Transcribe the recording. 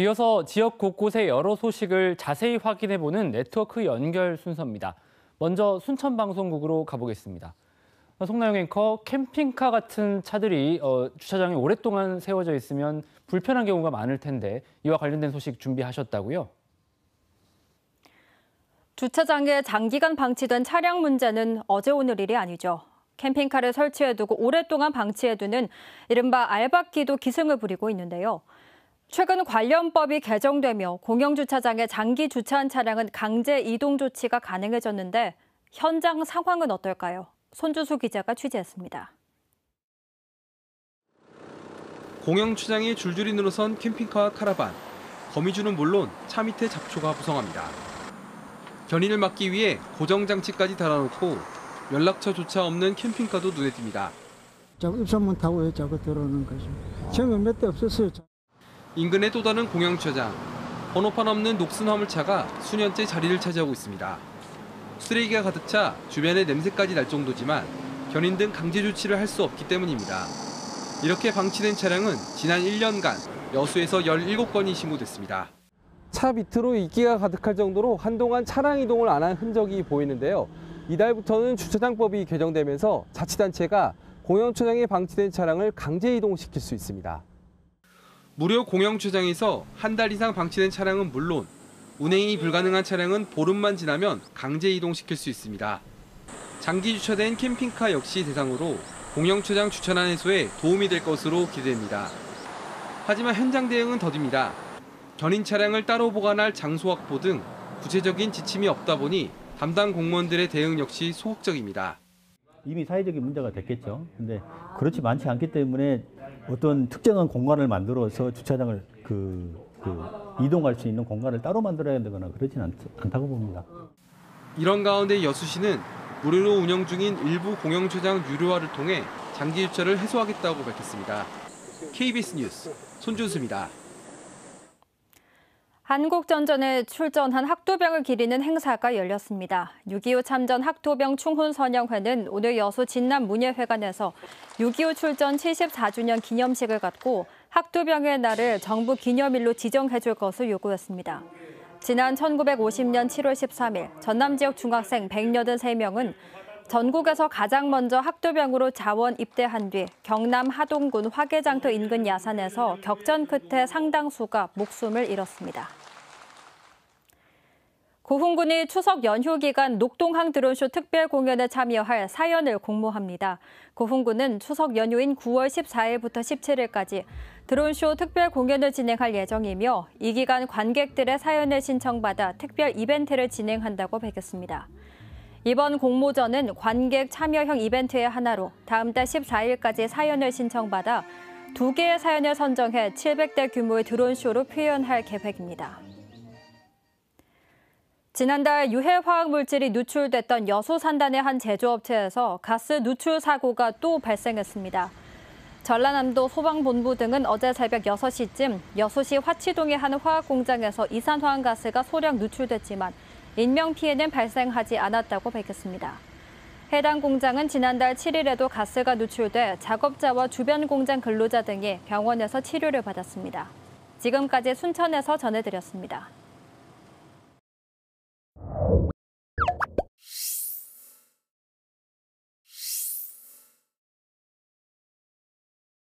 이어서 지역 곳곳의 여러 소식을 자세히 확인해보는 네트워크 연결 순서입니다. 먼저 순천방송국으로 가보겠습니다. 송나영 앵커, 캠핑카 같은 차들이 주차장에 오랫동안 세워져 있으면 불편한 경우가 많을 텐데 이와 관련된 소식 준비하셨다고요? 주차장에 장기간 방치된 차량 문제는 어제 오늘 일이 아니죠. 캠핑카를 설치해두고 오랫동안 방치해두는 이른바 알박기도 기승을 부리고 있는데요. 최근 관련법이 개정되며 공영주차장에 장기 주차한 차량은 강제 이동 조치가 가능해졌는데 현장 상황은 어떨까요? 손주수 기자가 취재했습니다. 공영주차장에 줄줄이 늘어선 캠핑카와 카라반. 거미줄은 물론 차 밑에 잡초가 부성합니다. 견인을 막기 위해 고정장치까지 달아놓고 연락처조차 없는 캠핑카도 눈에 띕니다. 자꾸 입선문 타고 자꾸 들어오는 거죠. 처음에 몇 대 없었어요. 인근의 또 다른 공영주차장. 번호판 없는 녹슨 화물차가 수년째 자리를 차지하고 있습니다. 쓰레기가 가득 차 주변에 냄새까지 날 정도지만 견인 등 강제 조치를 할 수 없기 때문입니다. 이렇게 방치된 차량은 지난 1년간 여수에서 17건이 신고됐습니다. 차 밑으로 이끼가 가득할 정도로 한동안 차량 이동을 안 한 흔적이 보이는데요. 이달부터는 주차장법이 개정되면서 자치단체가 공영주차장에 방치된 차량을 강제 이동시킬 수 있습니다. 무료 공영주차장에서 한 달 이상 방치된 차량은 물론 운행이 불가능한 차량은 보름만 지나면 강제 이동시킬 수 있습니다. 장기 주차된 캠핑카 역시 대상으로 공영주차장 주차난 해소에 도움이 될 것으로 기대됩니다. 하지만 현장 대응은 더딥니다. 견인 차량을 따로 보관할 장소 확보 등 구체적인 지침이 없다 보니 담당 공무원들의 대응 역시 소극적입니다. 이미 사회적인 문제가 됐겠죠. 근데 그렇지 많지 않기 때문에 어떤 특정한 공간을 만들어서 주차장을 이동할 수 있는 공간을 따로 만들어야 되거나 그러지는 않다고 봅니다. 이런 가운데 여수시는 무료로 운영 중인 일부 공영주차장 유료화를 통해 장기 주차를 해소하겠다고 밝혔습니다. KBS 뉴스 손준수입니다. 한국전전에 출전한 학도병을 기리는 행사가 열렸습니다. 6.25 참전 학도병 충훈선영회는 오늘 여수 진남문예회관에서 6.25 출전 74주년 기념식을 갖고 학도병의 날을 정부 기념일로 지정해줄 것을 요구했습니다. 지난 1950년 7월 13일 전남 지역 중학생 183명은 전국에서 가장 먼저 학도병으로 자원 입대한 뒤 경남 하동군 화개장터 인근 야산에서 격전 끝에 상당수가 목숨을 잃었습니다. 고흥군이 추석 연휴 기간 녹동항 드론쇼 특별 공연에 참여할 사연을 공모합니다. 고흥군은 추석 연휴인 9월 14일부터 17일까지 드론쇼 특별 공연을 진행할 예정이며 이 기간 관객들의 사연을 신청받아 특별 이벤트를 진행한다고 밝혔습니다. 이번 공모전은 관객 참여형 이벤트의 하나로 다음 달 14일까지 사연을 신청받아 2개의 사연을 선정해 700대 규모의 드론쇼로 표현할 계획입니다. 지난달 유해 화학 물질이 누출됐던 여수 산단의 한 제조업체에서 가스 누출 사고가 또 발생했습니다. 전라남도 소방본부 등은 어제 새벽 6시쯤 여수시 화치동의 한 화학 공장에서 이산화탄가스가 소량 누출됐지만 인명피해는 발생하지 않았다고 밝혔습니다. 해당 공장은 지난달 7일에도 가스가 누출돼 작업자와 주변 공장 근로자 등이 병원에서 치료를 받았습니다. 지금까지 순천에서 전해드렸습니다.